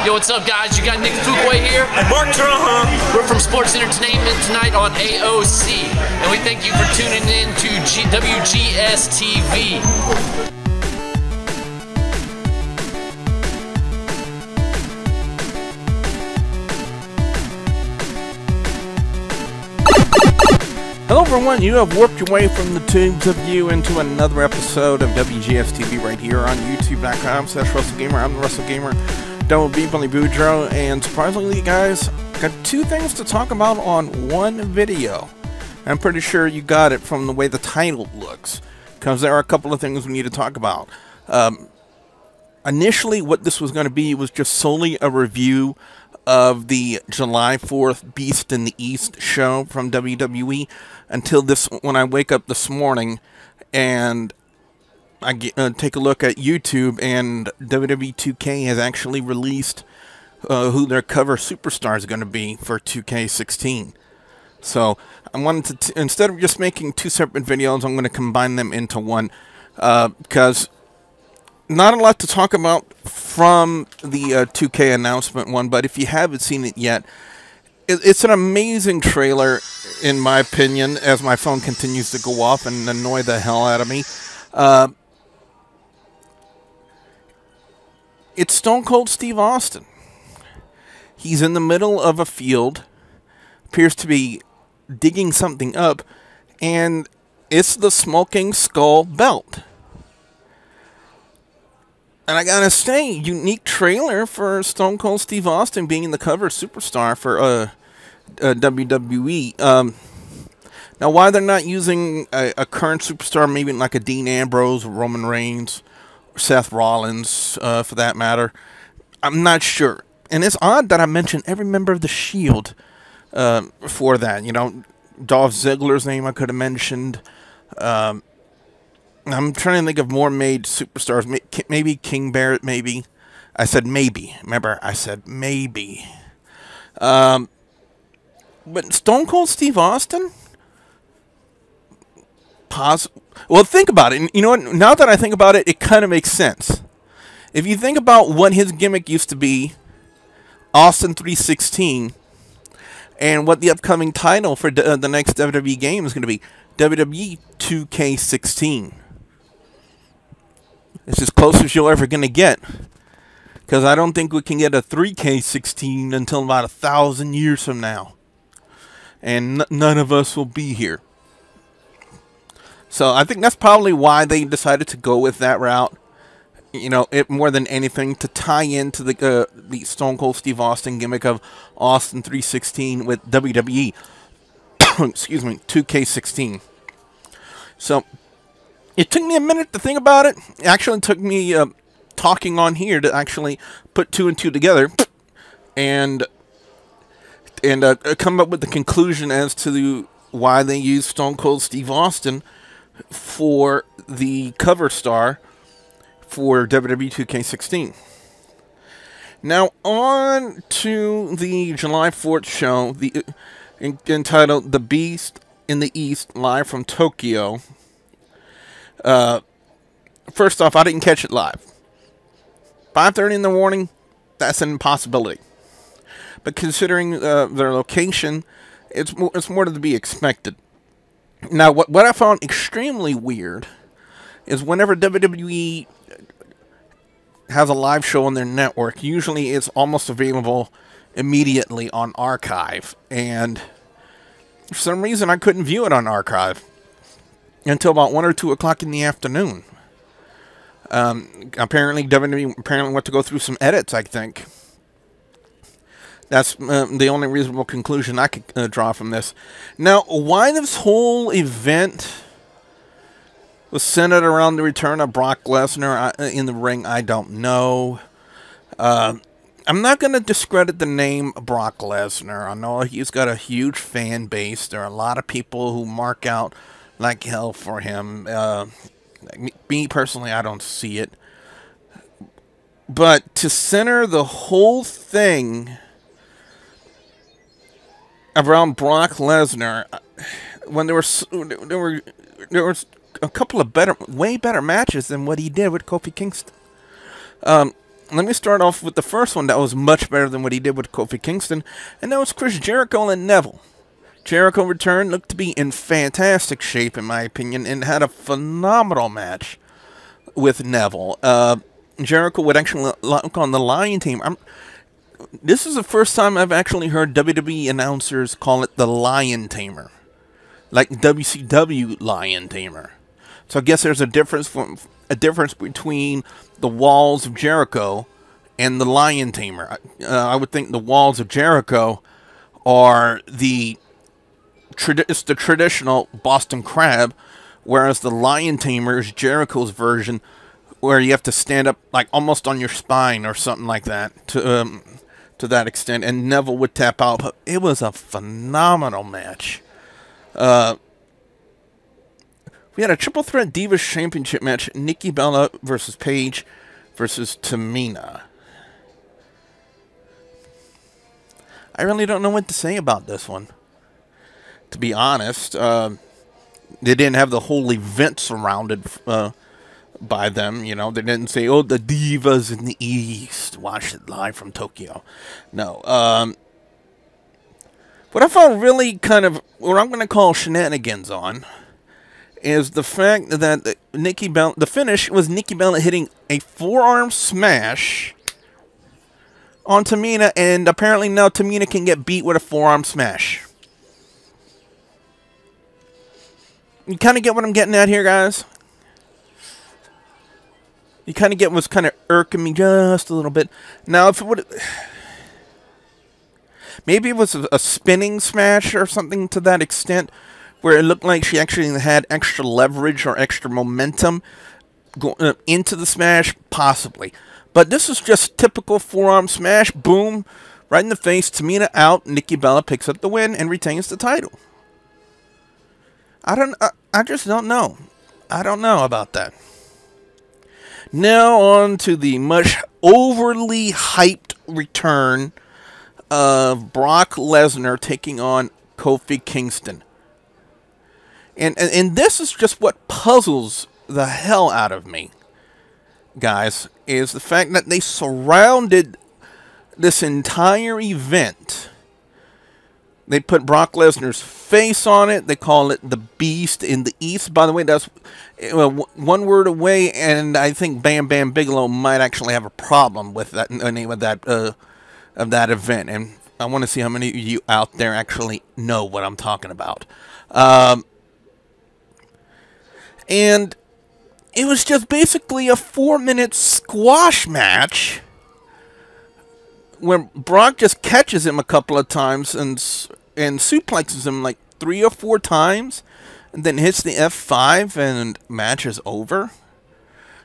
Yo, what's up, guys? You got Nick here. And Mark Trahan. We're from Sports Entertainment tonight on AOC, and we thank you for tuning in to WGS-TV. Hello everyone, you have warped your way from the tubes of you into another episode of WGS-TV right here on YouTube.com/WrestleGamer. I'm the WrestleGamer, Billy Boudreaux, and surprisingly guys, got two things to talk about on one video. I'm pretty sure you got it from the way the title looks, because there are a couple of things we need to talk about. Initially what this was going to be was just solely a review of the July 4th Beast in the East show from WWE, until when I wake up this morning and I take a look at YouTube, and WWE 2K has actually released who their cover superstar is going to be for 2k16. So I wanted to, instead of just making two separate videos, I'm going to combine them into one, because not a lot to talk about from the 2K announcement one, but if you haven't seen it yet, it's an amazing trailer, in my opinion, as my phone continues to go off and annoy the hell out of me. It's Stone Cold Steve Austin. He's in the middle of a field, appears to be digging something up, and it's the Smoking Skull belt. And I gotta say, unique trailer for Stone Cold Steve Austin being the cover superstar for WWE. Now, why they're not using a current superstar, maybe like a Dean Ambrose, Roman Reigns, or Seth Rollins, for that matter, I'm not sure. And it's odd that I mentioned every member of the Shield for that. You know, Dolph Ziggler's name I could have mentioned. I'm trying to think of more made superstars. Maybe King Barrett, maybe. I said maybe. Remember, I said maybe. But Stone Cold Steve Austin? Well, think about it. You know what? Now that I think about it, it kind of makes sense. If you think about what his gimmick used to be, Austin 316, and what the upcoming title for the next WWE game is going to be, WWE 2k16. It's as close as you're ever going to get, because I don't think we can get a 3k16 until about 1,000 years from now, and none of us will be here. So I think that's probably why they decided to go with that route. You know, it more than anything to tie into the Stone Cold Steve Austin gimmick of Austin 316 with WWE. Excuse me, 2k16. So it took me a minute to think about it. It actually took me talking on here to actually put two and two together and come up with the conclusion as to why they used Stone Cold Steve Austin for the cover star for WWE 2k16. Now on to the July 4th show, entitled The Beast in the East, live from Tokyo. First off, I didn't catch it live. 5:30 in the morning, that's an impossibility. But considering their location, it's more to be expected. Now, what I found extremely weird is whenever WWE has a live show on their network, usually it's almost available immediately on Archive, and for some reason I couldn't view it on Archive until about 1 or 2 o'clock in the afternoon. Apparently WWE went to go through some edits, I think. That's the only reasonable conclusion I could draw from this. Now, why this whole event was centered around the return of Brock Lesnar in the ring, I don't know. I'm not going to discredit the name Brock Lesnar. I know he's got a huge fan base. There are a lot of people who mark out like hell for him. Me personally, I don't see it. But to center the whole thing around Brock Lesnar, when there was a couple of way better matches than what he did with Kofi Kingston. let me start off with the first one that was much better than what he did with Kofi Kingston, and that was Chris Jericho and Neville. Jericho returned, looked to be in fantastic shape, in my opinion, and had a phenomenal match with Neville. Jericho would actually look on the Liontamer. This is the first time I've actually heard WWE announcers call it the Liontamer, like WCW Liontamer. So I guess there's a difference between the Walls of Jericho and the Liontamer. I would think the Walls of Jericho are it's the traditional Boston Crab, whereas the Liontamer is Jericho's version, where you have to stand up like almost on your spine or something like that to that extent, and Neville would tap out. But it was a phenomenal match. We had a triple threat Divas Championship match: Nikki Bella versus Paige versus Tamina. I really don't know what to say about this one, to be honest. They didn't have the whole event surrounded by them, you know. They didn't say, oh, the Divas in the East, watch it live from Tokyo. No. What I found really kind of, what I'm going to call shenanigans on, is the fact that Nikki Bella, the finish was Nikki Bella hitting a forearm smash on Tamina, and apparently now Tamina can get beat with a forearm smash. You kind of get what I'm getting at here, guys? You kind of get what's kind of irking me just a little bit. Now, if it would... Maybe it was a spinning smash or something to that extent, where it looked like she actually had extra leverage or extra momentum going into the smash, possibly. But this is just typical forearm smash, boom, right in the face, Tamina out, Nikki Bella picks up the win and retains the title. I just don't know. I don't know about that. Now on to the much overly hyped return of Brock Lesnar taking on Kofi Kingston. And this is just what puzzles the hell out of me, guys, is the fact that they surrounded this entire event. They put Brock Lesnar's face on it. They call it the Beast in the East. By the way, that's one word away, and I think Bam Bam Bigelow might actually have a problem with that name of that event. And I want to see how many of you out there actually know what I'm talking about. And it was just basically a 4-minute squash match where Brock just catches him a couple of times and suplexes him like 3 or 4 times, and then hits the F5 and match is over.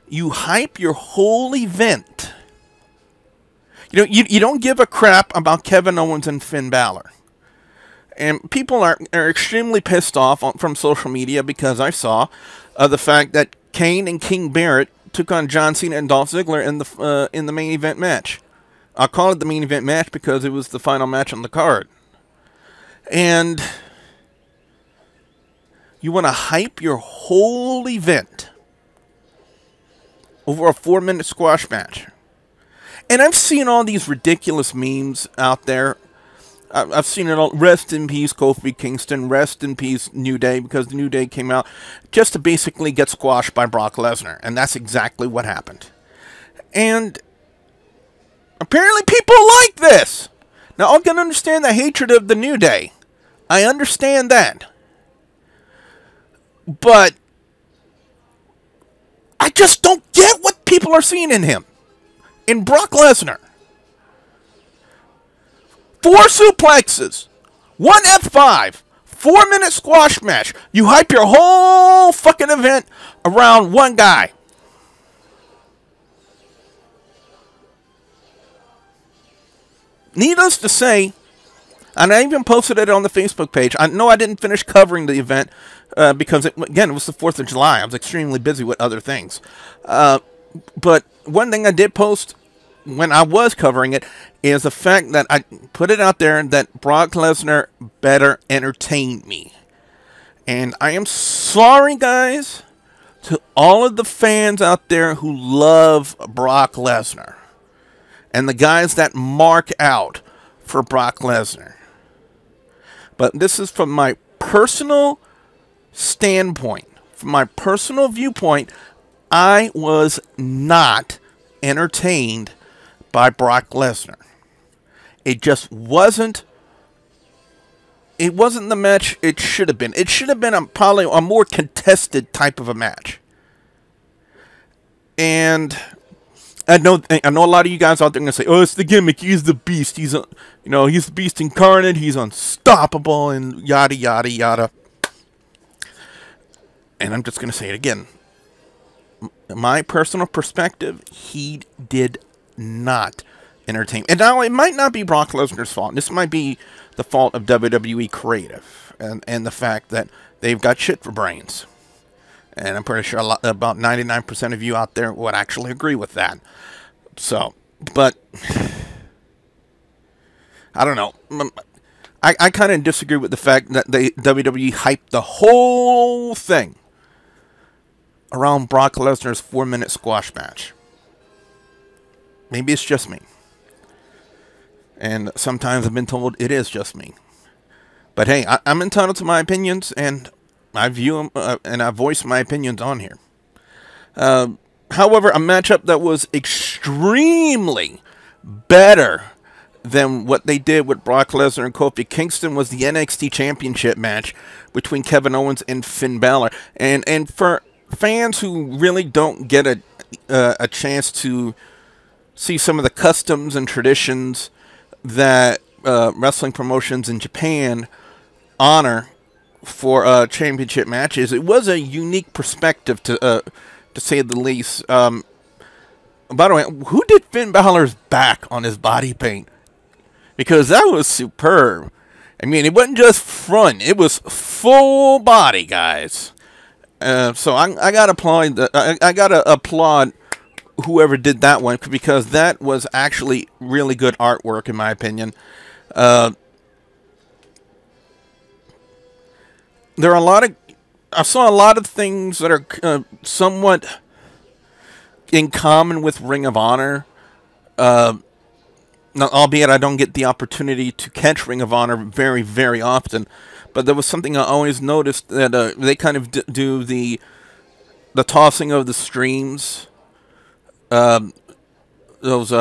You hype your whole event. You know, you don't give a crap about Kevin Owens and Finn Balor. And people are extremely pissed off from social media because I saw the fact that Kane and King Barrett took on John Cena and Dolph Ziggler in the main event match. I'll call it the main event match because it was the final match on the card. And you want to hype your whole event over a 4-minute squash match. And I've seen all these ridiculous memes out there. I've seen it all. Rest in peace, Kofi Kingston. Rest in peace, New Day, because the New Day came out just to basically get squashed by Brock Lesnar. And that's exactly what happened. And apparently people like this. Now, I can understand the hatred of the New Day. I understand that. But I just don't get what people are seeing in him. In Brock Lesnar. 4 suplexes. 1 F5. 4-minute squash match. You hype your whole fucking event around one guy. Needless to say, and I even posted it on the Facebook page. I know I didn't finish covering the event because, again, it was the 4th of July. I was extremely busy with other things. But one thing I did post when I was covering it is the fact that I put it out there that Brock Lesnar better entertain me. And I am sorry, guys, to all of the fans out there who love Brock Lesnar. and the guys that mark out for Brock Lesnar. But this is from my personal standpoint, from my personal viewpoint. I was not entertained by Brock Lesnar. It just wasn't. It wasn't the match it should have been. It should have been probably a more contested type of a match. And I know a lot of you guys out there are gonna say, "Oh, it's the gimmick. He's the beast. He's he's the beast incarnate. He's unstoppable," and yada yada yada. And I'm just gonna say it again. My personal perspective, he did not entertain. And now it might not be Brock Lesnar's fault. This might be the fault of WWE Creative and the fact that they've got shit for brains. And I'm pretty sure about 99% of you out there would actually agree with that. So, but I don't know. I kind of disagree with the fact that WWE hyped the whole thing around Brock Lesnar's 4-minute squash match. Maybe it's just me. And sometimes I've been told it is just me. But hey, I'm entitled to my opinions, and I view them, and I voice my opinions on here. However, a matchup that was extremely better than what they did with Brock Lesnar and Kofi Kingston was the NXT Championship match between Kevin Owens and Finn Balor. And for fans who really don't get a chance to see some of the customs and traditions that wrestling promotions in Japan honor for championship matches, it was a unique perspective to say the least. By the way, who did Finn Balor's back on his body paint? Because that was superb. I mean, it wasn't just front; it was full body, guys. So I gotta applaud. I gotta applaud whoever did that one, because that was actually really good artwork, in my opinion. There are a lot of, I saw a lot of things that are somewhat in common with Ring of Honor. Now, albeit I don't get the opportunity to catch Ring of Honor very, very often, but there was something I always noticed, that they kind of do the tossing of the streams. Those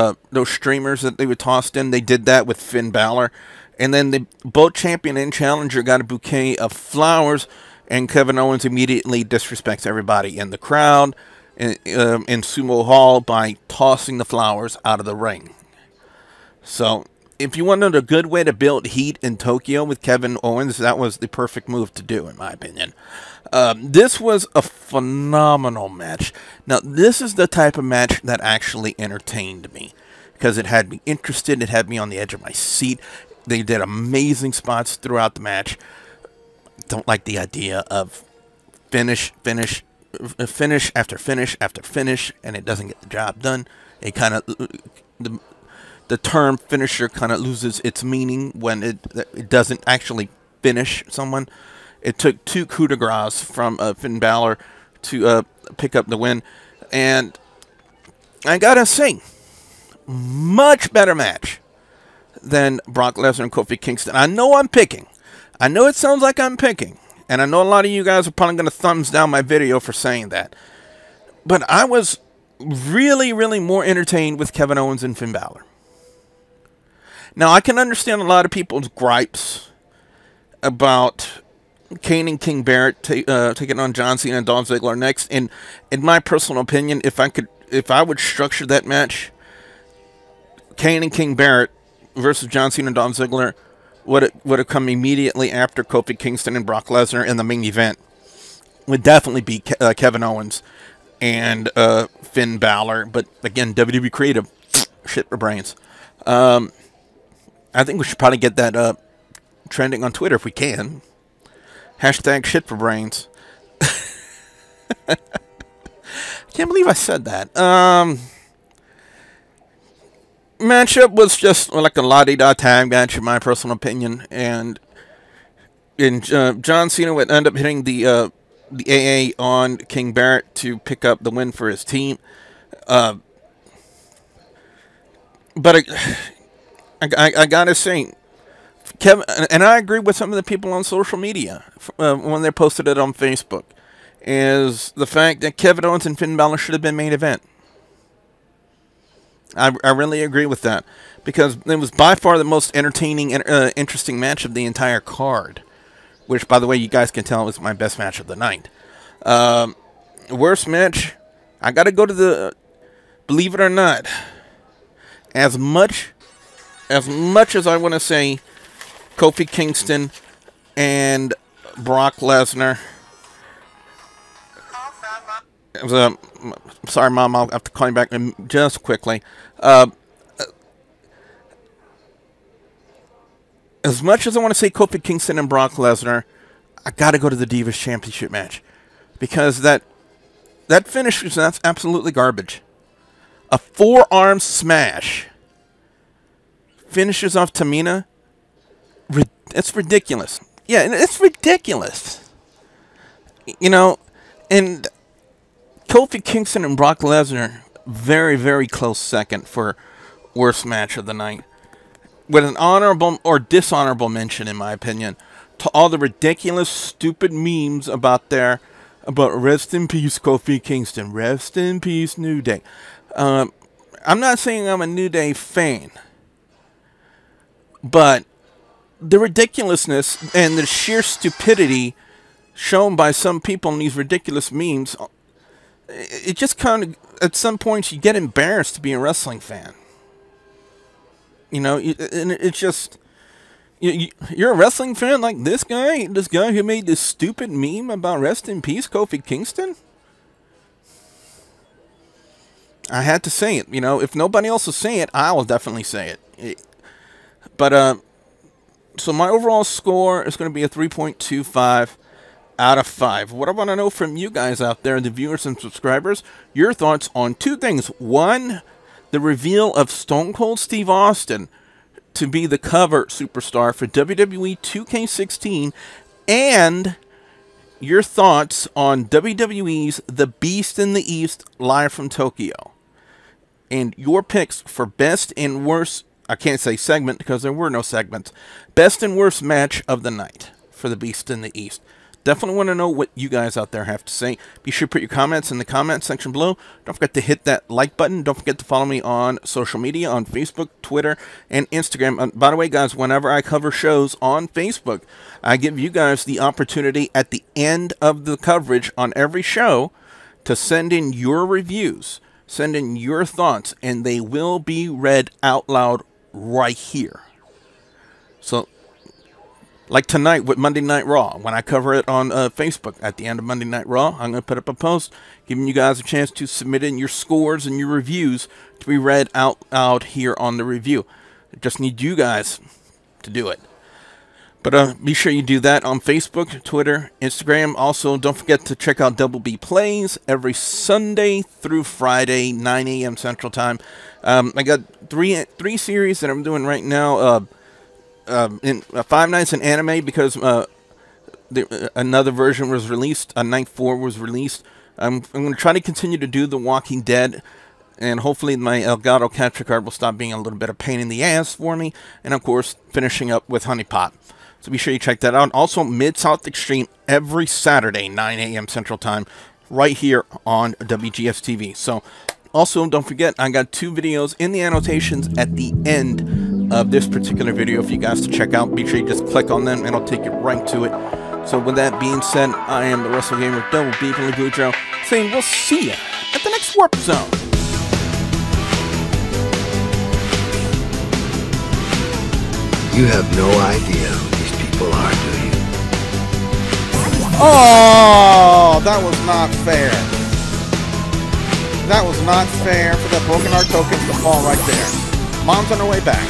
streamers that they would toss in, they did that with Finn Balor. And then both champion and challenger got a bouquet of flowers, and Kevin Owens immediately disrespects everybody in the crowd in Sumo Hall by tossing the flowers out of the ring. So, if you wanted a good way to build heat in Tokyo with Kevin Owens, that was the perfect move to do, in my opinion. This was a phenomenal match. Now, this is the type of match that actually entertained me, because it had me interested, it had me on the edge of my seat. They did amazing spots throughout the match. Don't like the idea of finish after finish after finish, and it doesn't get the job done. It kind of, the term finisher kind of loses its meaning when it doesn't actually finish someone. It took 2 coups de grace from Finn Balor to pick up the win. And I gotta say, much better match than Brock Lesnar and Kofi Kingston. I know I'm picking. I know it sounds like I'm picking. And I know a lot of you guys are probably going to thumbs down my video for saying that. But I was really, really more entertained with Kevin Owens and Finn Balor. Now, I can understand a lot of people's gripes about Kane and King Barrett taking on John Cena and Dolph Ziggler next. And in my personal opinion, if I would structure that match, Kane and King Barrett versus John Cena and Dolph Ziggler would have come immediately after Kofi Kingston and Brock Lesnar in the main event. Would definitely be Kevin Owens and Finn Balor. But again, WWE Creative, shit for brains. I think we should probably get that trending on Twitter if we can. Hashtag shit for brains. Can't believe I said that. Matchup was just like a la-di-da tag match, in my personal opinion, and John Cena would end up hitting the AA on King Barrett to pick up the win for his team. But I gotta say, Kevin, and I agree with some of the people on social media when they posted it on Facebook, is the fact that Kevin Owens and Finn Balor should have been main event. I really agree with that, because it was by far the most entertaining and interesting match of the entire card, which, by the way, you guys can tell was my best match of the night. Worst match, I got to go to the, believe it or not, as much as I want to say Kofi Kingston and Brock Lesnar. It was sorry, Mom, I'll have to call you back just quickly. As much as I want to say Kofi Kingston and Brock Lesnar, I got to go to the Divas Championship match, because that finish was absolutely garbage. A forearm smash finishes off Tamina. It's ridiculous. Yeah, it's ridiculous. You know, and Kofi Kingston and Brock Lesnar, very, very close second for worst match of the night. With an honorable or dishonorable mention, in my opinion, to all the ridiculous, stupid memes about rest in peace, Kofi Kingston, rest in peace, New Day. I'm not saying I'm a New Day fan, but the ridiculousness and the sheer stupidity shown by some people in these ridiculous memes, it just kind of, at some points, you get embarrassed to be a wrestling fan. You know, and it's just, you're a wrestling fan like this guy who made this stupid meme about rest in peace, Kofi Kingston? I had to say it. You know, if nobody else will say it, I will definitely say it. But, so my overall score is going to be a 3.25 out of 5. What I want to know from you guys out there, the viewers and subscribers, your thoughts on two things. One, the reveal of Stone Cold Steve Austin to be the cover superstar for WWE 2k16, and your thoughts on WWE's The Beast in the East live from Tokyo. And your picks for best and worst, I can't say segment because there were no segments, best and worst match of the night for The Beast in the East. Definitely want to know what you guys out there have to say. Be sure to put your comments in the comment section below. Don't forget to hit that like button. Don't forget to follow me on social media, on Facebook, Twitter, and Instagram. By the way, guys, whenever I cover shows on Facebook, I give you guys the opportunity at the end of the coverage on every show to send in your reviews, send in your thoughts, and they will be read out loud right here. So, like tonight with Monday Night Raw, when I cover it on Facebook at the end of Monday Night Raw, I'm going to put up a post giving you guys a chance to submit in your scores and your reviews to be read out loud here on the review. I just need you guys to do it. But be sure you do that on Facebook, Twitter, Instagram. Also, don't forget to check out Double B Plays every Sunday through Friday, 9 a.m. Central Time. I got three series that I'm doing right now. In Five Nights in Anime, because another version was released. Night 4 was released. I'm going to try to continue to do The Walking Dead, and hopefully my Elgato capture card will stop being a little bit of pain in the ass for me. And of course, finishing up with Honey Pot. So be sure you check that out. Also, Mid-South Extreme every Saturday, 9 a.m. Central Time, right here on WGS-TV. So, also, don't forget, I got 2 videos in the annotations at the end of this particular video for you guys to check out. Be sure you just click on them, and it'll take you right to it. So, with that being said, I am the Wrestle Gamer, Double B from Goudreau, saying we'll see you at the next Warp Zone. You have no idea who these people are, do you? Oh, that was not fair. That was not fair for the Broken Heart tokens to fall right there. Mom's on her way back.